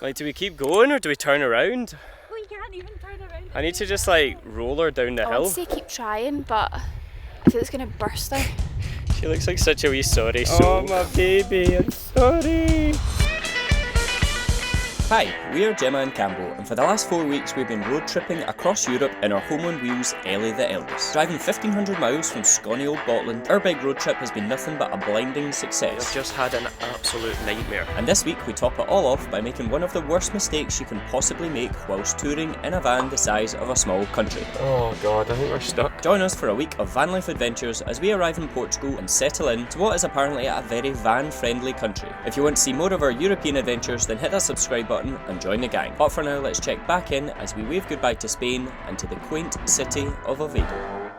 Like, do we keep going or do we turn around? We can't even turn around. I need to just like roll her down the I hill. would say keep trying, but I feel it's gonna burst out. She looks like such a wee sorry soul. Oh my baby, I'm sorry. Hi, we are Gemma and Campbell, and for the last 4 weeks we've been road tripping across Europe in our home on wheels, Ellie the eldest. Driving 1,500 miles from scrawny old Botland, our big road trip has been nothing but a blinding success. I've just had an absolute nightmare. And this week we top it all off by making one of the worst mistakes you can possibly make whilst touring in a van the size of a small country. Oh god, I think we're stuck. Join us for a week of van life adventures as we arrive in Portugal and settle in to what is apparently a very van-friendly country. If you want to see more of our European adventures, then hit that subscribe button and join the gang. But for now, let's check back in as we wave goodbye to Spain and to the quaint city of Oviedo.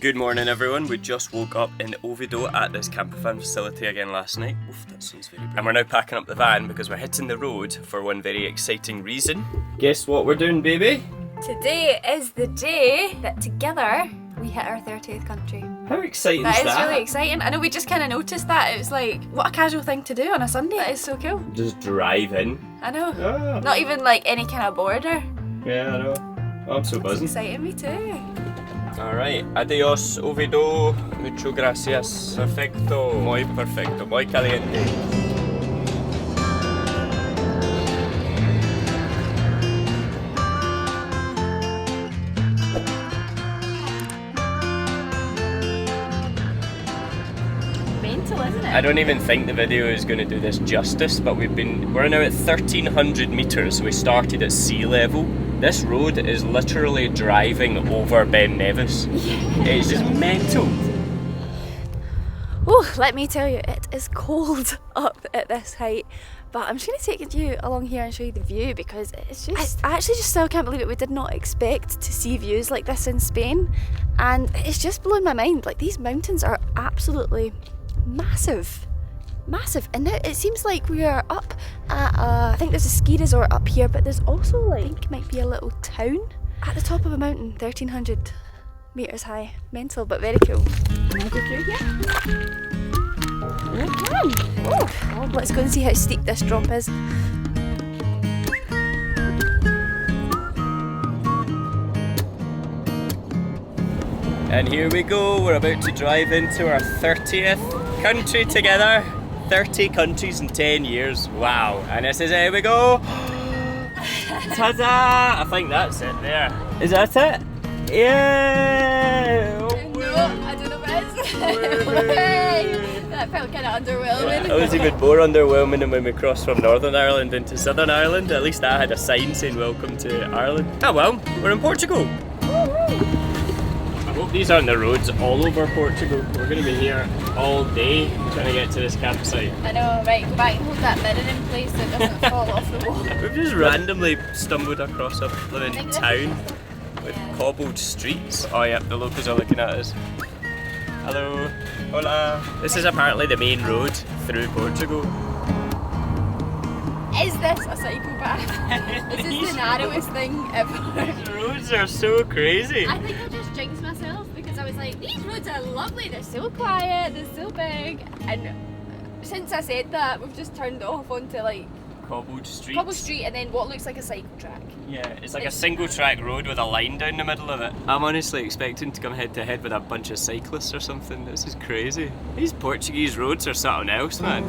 Good morning everyone, we just woke up in Oviedo at this campervan facility again last night. Oof, that sounds very bright. And we're now packing up the van because we're hitting the road for one very exciting reason. Guess what we're doing, baby? Today is the day that together we hit our 30th country. How exciting is that? That is really exciting. I know we just kind of noticed that. It was like, what a casual thing to do on a Sunday. That is so cool. Just drive in. I know. Ah. Not even like any kind of border. Yeah, I know. Oh, I'm so buzzing. It's exciting, me too. Alright, adios Oviedo, mucho gracias, perfecto, muy perfecto, muy caliente. I don't even think the video is going to do this justice, but we're now at 1,300 metres, so we started at sea level. This road is literally driving over Ben Nevis. Yeah. It's just mental. Oh, let me tell you, it is cold up at this height. But I'm just going to take you along here and show you the view because it's just... I actually just still can't believe it. We did not expect to see views like this in Spain. And it's just blown my mind. Like, these mountains are absolutely massive. Massive. And now it seems like we are up at I think there's a ski resort up here, but there's also like, I think it might be a little town at the top of a mountain, 1,300 metres high. Mental, but very cool. Can I go through here? Oh, let's go and see how steep this drop is. And here we go, we're about to drive into our 30th country together. 30 countries in 10 years, wow. And this is, here we go. Ta-da! I think that's it there. Is that it? Yeah! No, I don't know what it is. That felt kind of underwhelming. It was even more underwhelming than when we crossed from Northern Ireland into Southern Ireland. At least I had a sign saying welcome to Ireland. Oh well, we're in Portugal. I hope these aren't the roads all over Portugal. We're going to be here all day trying to get to this campsite. I know, right, go back and hold that mirror in place so it doesn't fall off the wall. We've just randomly stumbled across a blooming town with cobbled streets. Oh yeah, the locals are looking at us. Hello, hola. This is apparently the main road through Portugal. Is this a psychopath? This is the narrowest thing ever. These roads are so crazy. I think I just jinxed myself because I was like, these roads are lovely, they're so quiet, they're so big. And since I said that, we've just turned off onto like Cobbled streets. cobbled street and then what looks like a cycle track. Yeah, it's like a single track road with a line down the middle of it. I'm honestly expecting to come head to head with a bunch of cyclists or something. This is crazy. These Portuguese roads are something else, man.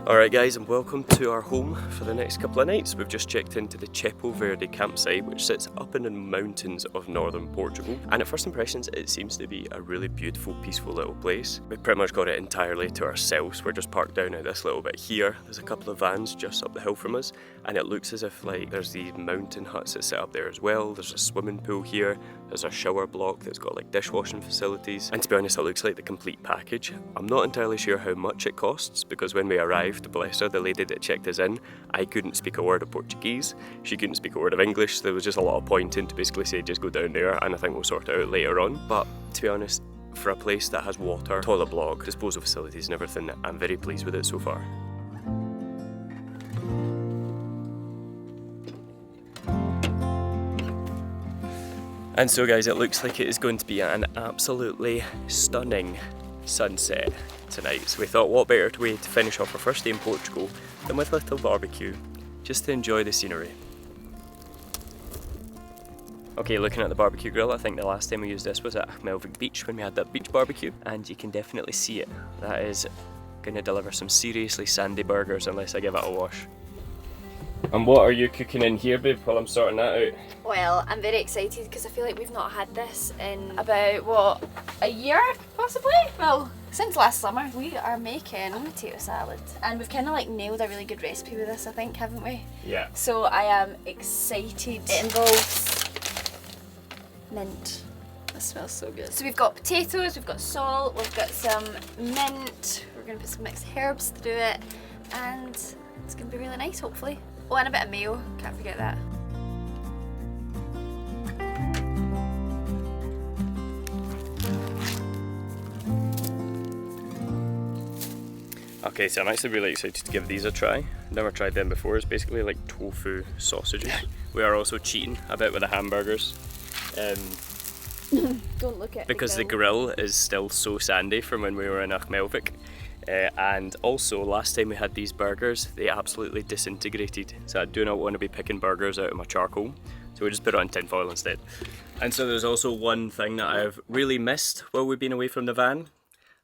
Alright guys, and welcome to our home for the next couple of nights. We've just checked into the Cepo Verde Campsite, which sits up in the mountains of northern Portugal. And at first impressions, it seems to be a really beautiful, peaceful little place. We've pretty much got it entirely to ourselves. We're just parked down at this little bit here. There's a couple of vans just up the hill from us, and it looks as if like there's these mountain huts that sit up there as well. There's a swimming pool here. There's a shower block that's got like dishwashing facilities. And to be honest, it looks like the complete package. I'm not entirely sure how much it costs because when we arrived, bless her, the lady that checked us in, I couldn't speak a word of Portuguese. She couldn't speak a word of English. So there was just a lot of pointing to basically say just go down there, and I think we'll sort it out later on. But to be honest, for a place that has water, toilet block, disposal facilities and everything, I'm very pleased with it so far. And so guys, it looks like it is going to be an absolutely stunning sunset tonight. So we thought what better way to finish off our first day in Portugal than with a little barbecue, just to enjoy the scenery. Okay, looking at the barbecue grill, I think the last time we used this was at Melville Beach when we had that beach barbecue, and you can definitely see it. That is going to deliver some seriously sandy burgers unless I give it a wash. And what are you cooking in here, babe, while I'm sorting that out? Well, I'm very excited because I feel like we've not had this in about, what, a year, possibly? Well, since last summer, we are making potato salad. And we've kind of like nailed a really good recipe with this, I think, haven't we? Yeah. So I am excited. It involves mint. This smells so good. So we've got potatoes, we've got salt, we've got some mint. We're going to put some mixed herbs to do it. And it's going to be really nice, hopefully. Oh, and a bit of mayo, can't forget that. Okay, so I'm actually really excited to give these a try. Never tried them before. It's basically like tofu sausages. We are also cheating a bit with the hamburgers. Don't look at because the grill is still so sandy from when we were in Achmelvik. And also last time we had these burgers, they absolutely disintegrated. So I do not want to be picking burgers out of my charcoal. So we just put it on tinfoil instead. And so there's also one thing that I've really missed while we've been away from the van.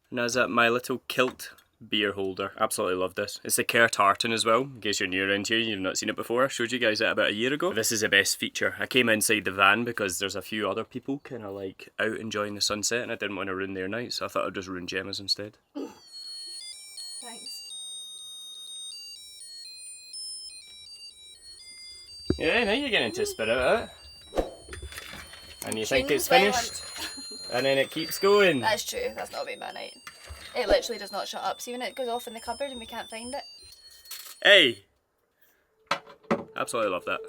And that's my little kilt beer holder. Absolutely love this. It's the Kerr tartan as well, in case you're new around here and you've not seen it before. I showed you guys it about a year ago. This is the best feature. I came inside the van because there's a few other people kind of like out enjoying the sunset and I didn't want to ruin their night, so I thought I'd just ruin Gemma's instead. Thanks. Yeah, now you're getting into a spirit of it. And you think it's finished, and then it keeps going. That's true, that's not been my night. It literally does not shut up. See when it goes off in the cupboard and we can't find it? Hey! Absolutely love that.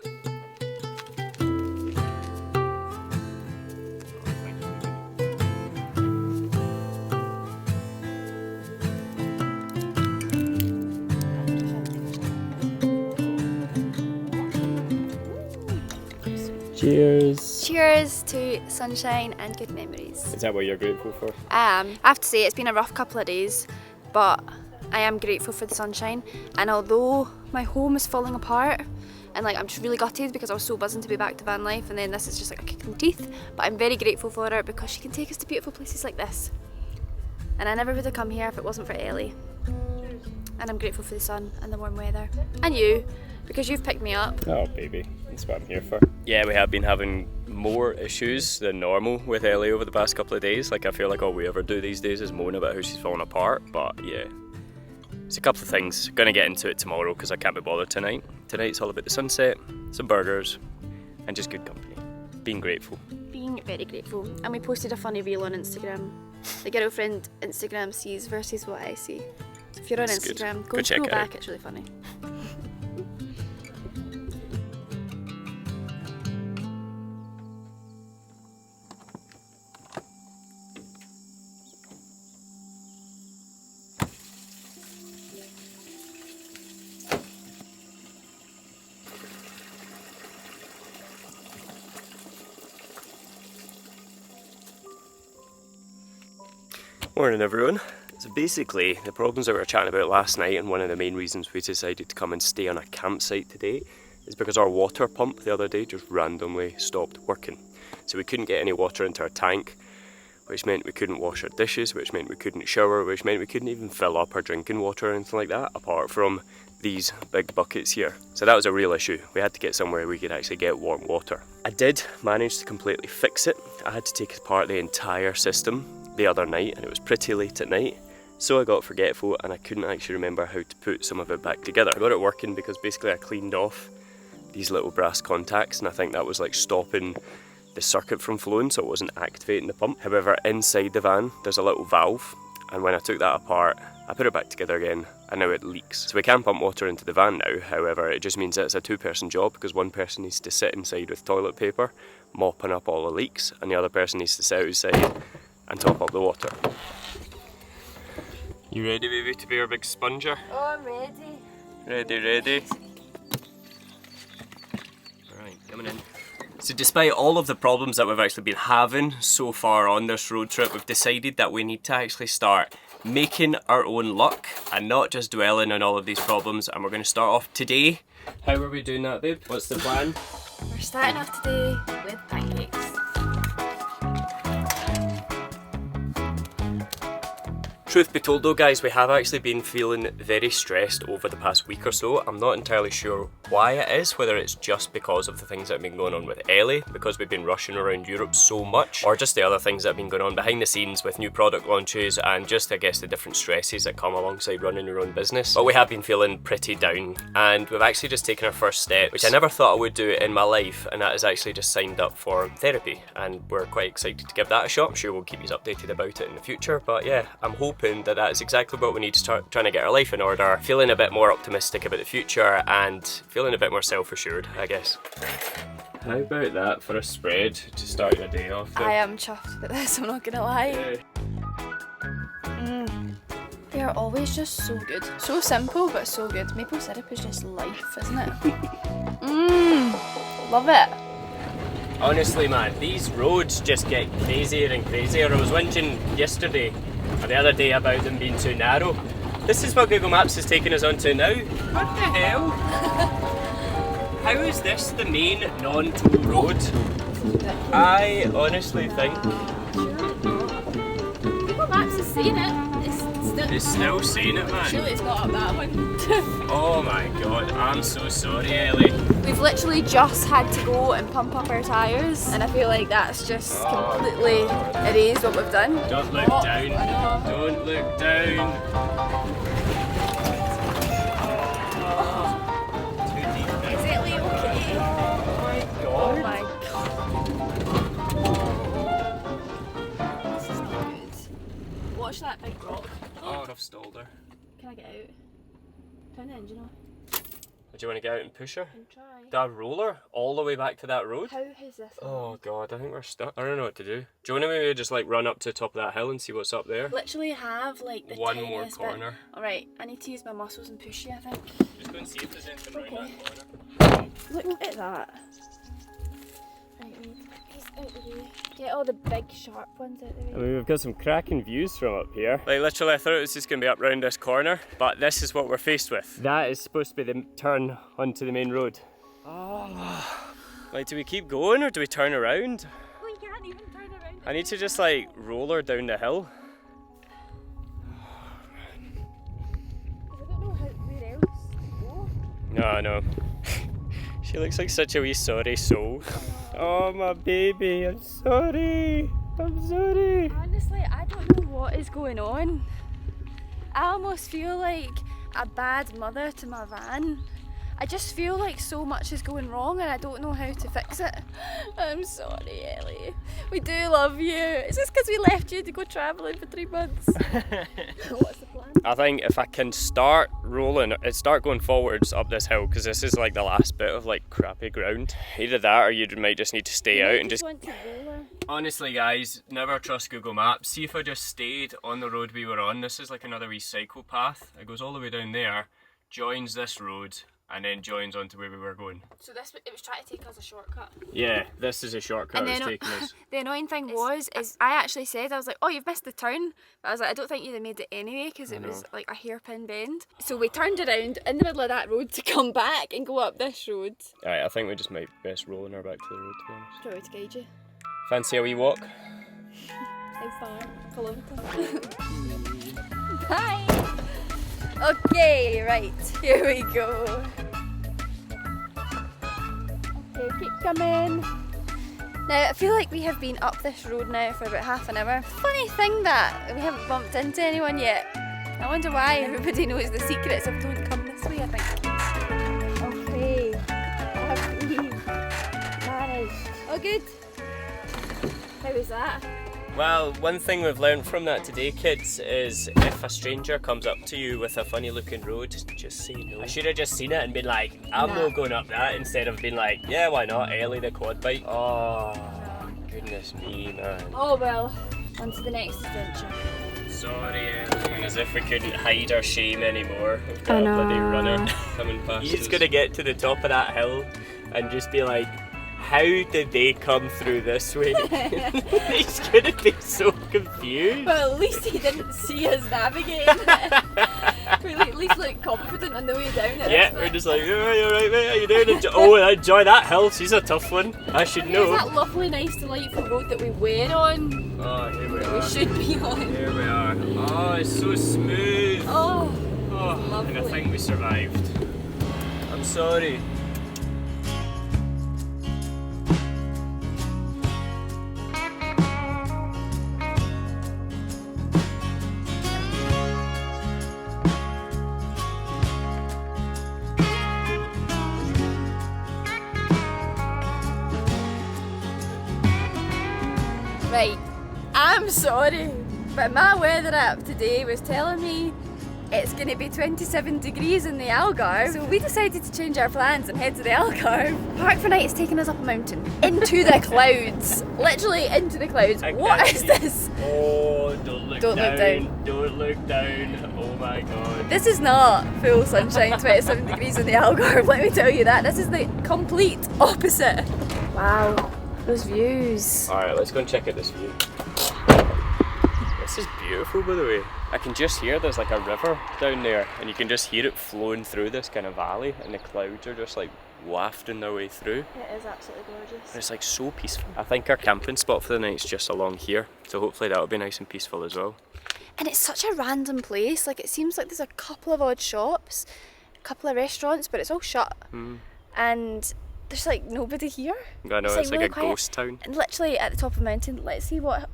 Cheers! Cheers to sunshine and good memories. Is that what you're grateful for? I have to say it's been a rough couple of days, but I am grateful for the sunshine. And although my home is falling apart, and like I'm just really gutted because I was so buzzing to be back to van life, and then this is just like a kick in the teeth, but I'm very grateful for her because she can take us to beautiful places like this. And I never would have come here if it wasn't for Ellie. And I'm grateful for the sun and the warm weather. And you, because you've picked me up. Oh baby, that's what I'm here for. Yeah, we have been having more issues than normal with Ellie over the past couple of days. Like I feel like all we ever do these days is moan about how she's falling apart, but yeah. It's a couple of things. Gonna get into it tomorrow because I can't be bothered tonight. Tonight's all about the sunset, some burgers, and just good company. Being grateful. Being very grateful. And we posted a funny reel on Instagram. The girlfriend Instagram sees versus what I see. So if you're on That's Instagram, good. Go check it back, out. it's really funny. Morning everyone. So basically the problems that we were chatting about last night, and one of the main reasons we decided to come and stay on a campsite today, is because our water pump the other day just randomly stopped working. So we couldn't get any water into our tank, which meant we couldn't wash our dishes, which meant we couldn't shower, which meant we couldn't even fill up our drinking water or anything like that, apart from these big buckets here. So that was a real issue. We had to get somewhere we could actually get warm water. I did manage to completely fix it. I had to take apart the entire system the other night, and it was pretty late at night, so I got forgetful and I couldn't actually remember how to put some of it back together. I got it working because basically I cleaned off these little brass contacts, and I think that was like stopping the circuit from flowing, so it wasn't activating the pump. However, inside the van there's a little valve, and when I took that apart I put it back together again, and now it leaks. So we can pump water into the van now. However, it just means that it's a two-person job because one person needs to sit inside with toilet paper mopping up all the leaks, and the other person needs to sit outside and top up the water. You ready, baby, to be our big sponger? Oh, I'm ready. Ready, ready. Alright, coming in. So despite all of the problems that we've actually been having so far on this road trip, we've decided that we need to actually start making our own luck and not just dwelling on all of these problems. And we're going to start off today. How are we doing that, babe? What's the plan? We're starting off today with pancakes. Truth be told though guys, we have actually been feeling very stressed over the past week or so. I'm not entirely sure why it is, whether it's just because of the things that have been going on with Ellie, because we've been rushing around Europe so much, or just the other things that have been going on behind the scenes with new product launches and just I guess the different stresses that come alongside running your own business. But we have been feeling pretty down and we've actually just taken our first step, which I never thought I would do in my life, and that is actually just signed up for therapy, and we're quite excited to give that a shot. I'm sure we'll keep you updated about it in the future, but yeah, I'm hoping that is exactly what we need to start trying to get our life in order, feeling a bit more optimistic about the future and feeling a bit more self-assured, I guess. How about that for a spread to start your day off? I am chuffed with this, I'm not gonna lie. They are always just so good. So simple but so good. Maple syrup is just life, isn't it? Love it. Honestly man, these roads just get crazier and crazier. I was whinging yesterday or the other day about them being too narrow. This is what Google Maps is taking us onto now. What the hell? How is this the main non-toll road? I honestly think... Google Maps is saying it. It's still saying it, man. Surely it's not up that one. Oh my god, I'm so sorry, Ellie. We've literally just had to go and pump up our tyres, and I feel like that's just completely erased what we've done. Don't look down. Don't look down. Too deep. Is Ellie okay? Oh my god. This is not good. Watch that big rock. Oh, I've stalled her. Can I get out? Turn the engine off. Do you want to get out and push her? And try. That roller all the way back to that road? How is this? Oh god, I think we're stuck. I don't know what to do. Do you want to maybe just like run up to the top of that hill and see what's up there? Literally have like the one more corner. Alright, I need to use my muscles and push you, I think. Just go and see if there's anything around that corner. Look at that. Right, he's out the way. Get all the big sharp ones out the way. I mean, we've got some cracking views from up here. Like literally I thought it was just going to be up round this corner, but this is what we're faced with. That is supposed to be the turn onto the main road. Oh. Like, do we keep going or do we turn around? We can't even turn around. I need to just like roll her down the hill. I don't know where else to go. No, no. She looks like such a wee sorry soul. Oh my baby, I'm sorry. I'm sorry. Honestly, I don't know what is going on. I almost feel like a bad mother to my van. I just feel like so much is going wrong and I don't know how to fix it. I'm sorry, Ellie. We do love you. It's just because we left you to go travelling for 3 months. What's the plan? I think if I can start rolling, start going forwards up this hill, because this is like the last bit of like crappy ground. Either that or you might just need to stay out and just... want to roll her. Honestly guys, never trust Google Maps. See if I just stayed on the road we were on. This is like another wee cycle path. It goes all the way down there, joins this road, and then joins onto where we were going. So it was trying to take us a shortcut. Yeah, this is a shortcut and it's taking us. The annoying thing is I actually said, I was like, oh, you've missed the turn. But I was like, I don't think you'd have made it anyway because it was like a hairpin bend. So we turned around in the middle of that road to come back and go up this road. Alright, I think we just might best rolling her back to the road, to be honest. Try to guide you. Fancy a wee walk? How far? Hi! Okay, right, here we go. Okay, keep coming. Now, I feel like we have been up this road now for about half an hour. Funny thing that we haven't bumped into anyone yet. I wonder why. Everybody knows the secrets of don't come this way, I think. Okay, have we managed? Oh, good. How was that? Well, one thing we've learned from that today, kids, is if a stranger comes up to you with a funny looking road, just say no. I should have just seen it and been like, I'm not going up that, instead of being like, yeah, why not, Ellie the quad bike. Oh, goodness me, man. Oh well, on to the next adventure. Sorry, Ellie. As if we couldn't hide our shame anymore. We've got a bloody runner coming past us. He's going to get to the top of that hill and just be like, How did they come through this way? He's gonna be so confused. Well, at least he didn't see us navigating. We at least looked confident on the way down it. Yeah, we're just like, oh, you alright mate, how you doing? Oh, enjoy that hill, she's a tough one. I should know. There's that lovely, nice, delightful road that we were on. Oh, here we That are. we should be on. Here we are. Oh, it's so smooth. Oh, And I think we survived. I'm sorry. right. I'm sorry, but my weather app today was telling me it's going to be 27 degrees in the Algarve. So we decided to change our plans and head to the Algarve. Park for Night is taking us up a mountain. Into the clouds. Literally into the clouds. What is this? Oh, don't look Don't look down. Don't look down. Oh my god. This is not full sunshine, 27 degrees in the Algarve, let me tell you that. This is the complete opposite. Wow, those views. Alright, let's go and check out this view. This is beautiful, by the way. I can just hear there's like a river down there, and you can just hear it flowing through this kind of valley, and the clouds are just like wafting their way through. It is absolutely gorgeous. And it's like so peaceful. I think our camping spot for the night is just along here, so hopefully that'll be nice and peaceful as well. And it's such a random place. Like, it seems like there's a couple of odd shops, a couple of restaurants, but it's all shut. And there's like nobody here. I know, it's like really a quiet. ghost town. And literally at the top of the mountain, let's see what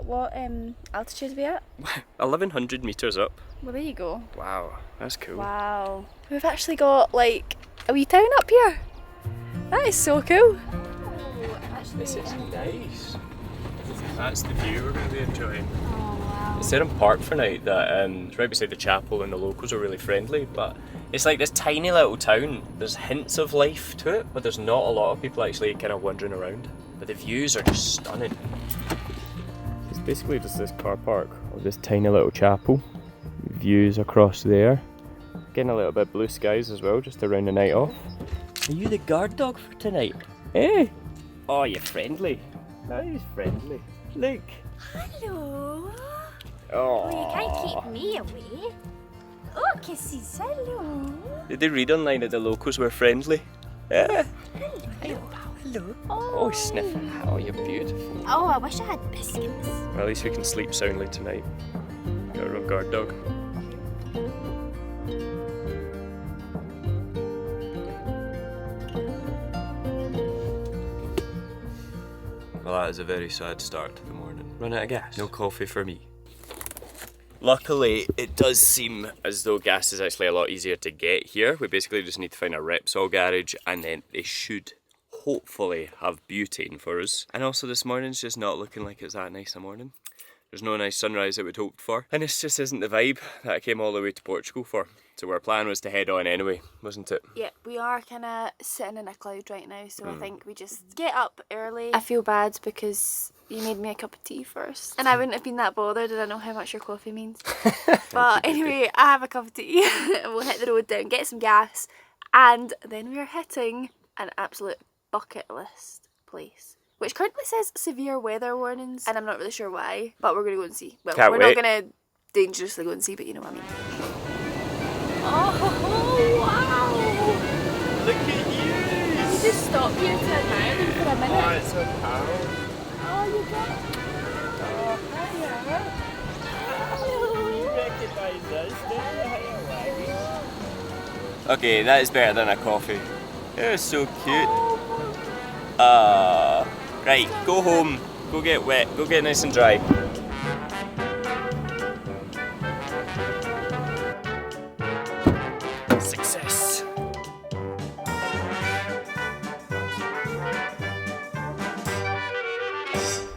altitude we at. 1100 metres up. Well, there you go. Wow, that's cool. Wow. We've actually got like a wee town up here. That is so cool. Oh, actually, This is nice. That's the view we're going to be enjoying. oh wow. It's there in Park for Night that it's right beside the chapel, and the locals are really friendly, but it's like this tiny little town. There's hints of life to it, but there's not a lot of people actually kind of wandering around. But the views are just stunning. It's basically just this car park of this tiny little chapel. Views across there. Getting a little bit of blue skies as well, just to round the night off. Are you the guard dog for tonight? Hey! Oh, you're friendly. That is friendly. Look. Hello. Oh. Well, you can't keep me away. Oh, kisses. Hello. Did they read online that the locals were friendly? Yeah. Hello. Hello. Oh, sniffing. Oh, you're beautiful. Oh, I wish I had biscuits. Well, at least we can sleep soundly tonight. Got a real guard dog. Well, that is a very sad start to the morning. Run out of gas. No coffee for me. Luckily, it does seem as though gas is actually a lot easier to get here. We basically just need to find a Repsol garage, and then they should hopefully have butane for us. And also this morning's just not looking like it's that nice a morning. There's no nice sunrise that we'd hoped for. And this just isn't the vibe that I came all the way to Portugal for. So our plan was to head on anyway, wasn't it? Yeah, we are kind of sitting in a cloud right now, so I think we just get up early. I feel bad because you made me a cup of tea first. And I wouldn't have been that bothered did I know how much your coffee means. But anyway, I have a cup of tea. We'll hit the road down, get some gas, and then we are hitting an absolute bucket list place, which currently says severe weather warnings, and I'm not really sure why, but we're going to go and see. Well, Can't we're wait. not going to dangerously go and see, but you know what I mean. Oh, wow! Look at you! You just stop here to admire them for a minute. Oh, it's so cold. Oh, you got it. Oh, hiya. Hello. You recognise us, don't you? Okay, that is better than a coffee. You're so cute. Right, go home. Go get wet. Go get nice and dry. Success.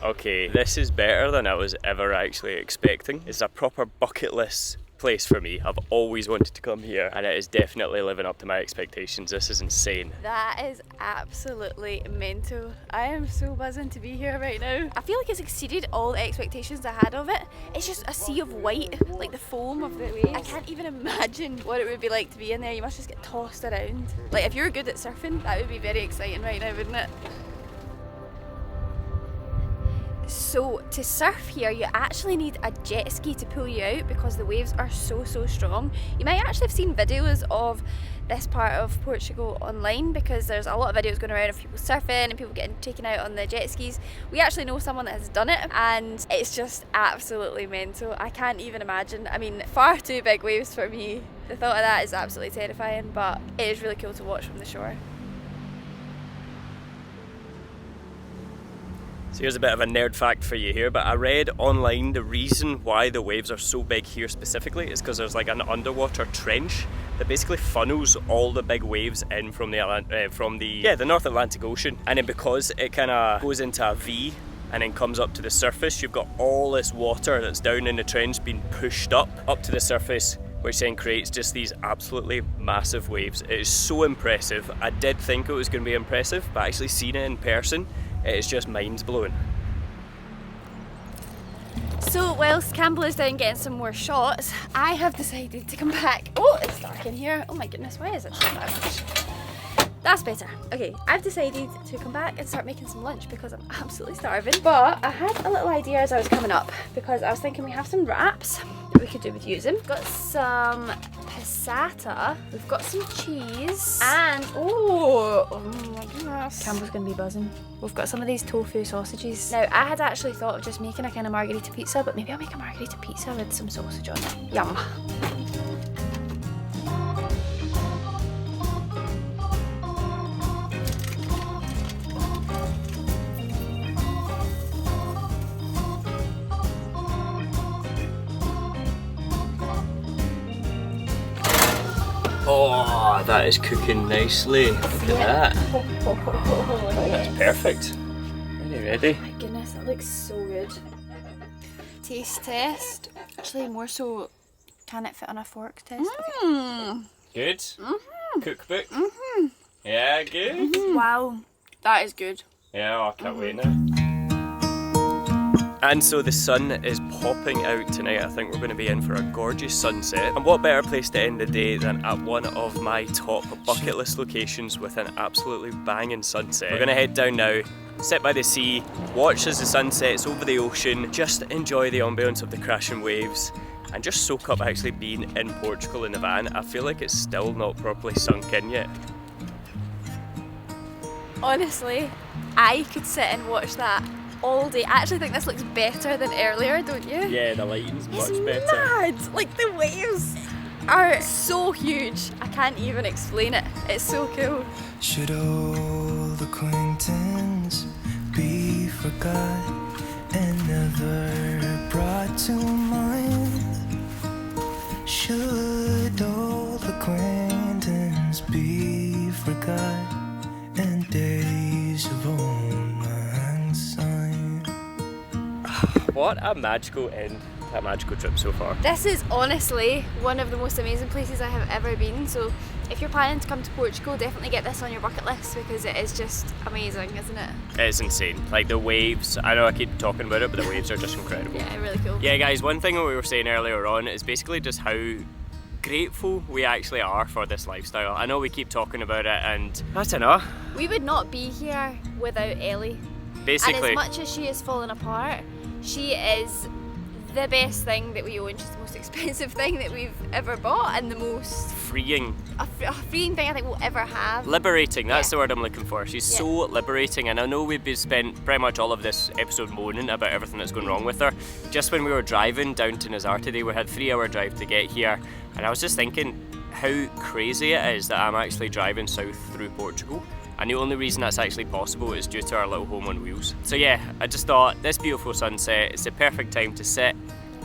Okay, this is better than I was ever actually expecting. It's a proper bucket list place for me. I've always wanted to come here, and it is definitely living up to my expectations. This is insane. That is absolutely mental. I am so buzzing to be here right now. I feel like it's exceeded all the expectations I had of it. It's just a sea of white, like the foam of the waves. I can't even imagine what it would be like to be in there. You must just get tossed around. Like if you're good at surfing, that would be very exciting right now, wouldn't it? So to surf here, you actually need a jet ski to pull you out because the waves are so strong. You might actually have seen videos of this part of Portugal online because there's a lot of videos going around of people surfing and people getting taken out on the jet skis. We actually know someone that has done it and it's just absolutely mental. I can't even imagine. I mean, far too big waves for me. The thought of that is absolutely terrifying, but it is really cool to watch from the shore. So here's a bit of a nerd fact for you here, but I read online the reason why the waves are so big here specifically is because there's like an underwater trench that basically funnels all the big waves in from the North Atlantic Ocean, and then because it kind of goes into a V and then comes up to the surface, you've got all this water that's down in the trench being pushed up to the surface, which then creates just these absolutely massive waves. It is so impressive. I did think it was going to be impressive, but actually seeing it in person, it is just mind blowing. So whilst Campbell is down getting some more shots, I have decided to come back. Oh, it's dark in here. Oh my goodness, why is it so dark? That's better. Okay, I've decided to come back and start making some lunch because I'm absolutely starving. But I had a little idea as I was coming up because I was thinking we have some wraps that we could do with using. We've got some passata, we've got some cheese, and oh my goodness, Campbell's gonna be buzzing. We've got some of these tofu sausages. Now, I had actually thought of just making a kind of margherita pizza, but maybe I'll make a margherita pizza with some sausage on it. Yum. Oh, that is cooking nicely. Look at that. That's perfect. Ready, ready? Oh my goodness, that looks so good. Taste test. Actually, more so, can it fit on a fork test? Good? Cookbook? Yeah, good? Wow, that is good. Yeah, I can't wait now. And so the sun is popping out tonight. I think we're going to be in for a gorgeous sunset. And what better place to end the day than at one of my top bucket list locations with an absolutely banging sunset. We're going to head down now, sit by the sea, watch as the sun sets over the ocean, just enjoy the ambience of the crashing waves and just soak up actually being in Portugal in the van. I feel like it's still not properly sunk in yet. Honestly, I could sit and watch that all day. I actually think this looks better than earlier, don't you? Yeah, the lighting's much It's better. mad! Like the waves are so huge. I can't even explain it. It's so cool. Should old acquaintance be forgot and never brought to mind? Should old acquaintance be forgot and days of old lang syne? What a magical end to a magical trip so far. This is honestly one of the most amazing places I have ever been. So if you're planning to come to Portugal, definitely get this on your bucket list because it is just amazing, isn't it? It's insane. Like the waves, I know I keep talking about it, but the waves are just incredible. Yeah, really cool. Yeah guys, one thing that we were saying earlier on is basically just how grateful we actually are for this lifestyle. I know we keep talking about it and I don't know. We would not be here without Ellie. Basically. And as much as she has fallen apart, she is the best thing that we own. She's the most expensive thing that we've ever bought and the most freeing. A freeing thing I think we'll ever have. Liberating, that's Yeah. the word I'm looking for. She's so liberating, and I know we've been spent pretty much all of this episode moaning about everything that's going wrong with her. Just when we were driving down to Nazare today, we had a 3-hour drive to get here, and I was just thinking how crazy it is that I'm actually driving south through Portugal. And the only reason that's actually possible is due to our little home on wheels. So yeah, I just thought this beautiful sunset, it's the perfect time to sit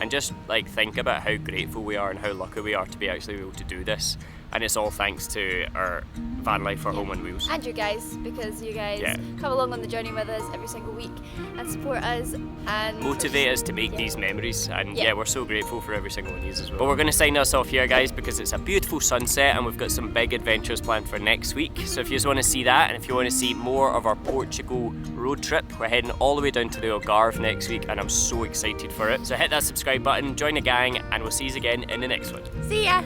and just like think about how grateful we are and how lucky we are to be actually able to do this. And it's all thanks to our van life, our home on wheels. And you guys, because you guys come along on the journey with us every single week and support us and motivate us to make these memories, and yeah, we're so grateful for every single one of you as well. But we're going to sign us off here guys because it's a beautiful sunset and we've got some big adventures planned for next week. So if you just want to see that and if you want to see more of our Portugal road trip, we're heading all the way down to the Algarve next week and I'm so excited for it. So hit that subscribe button, join the gang, and we'll see you again in the next one. See ya!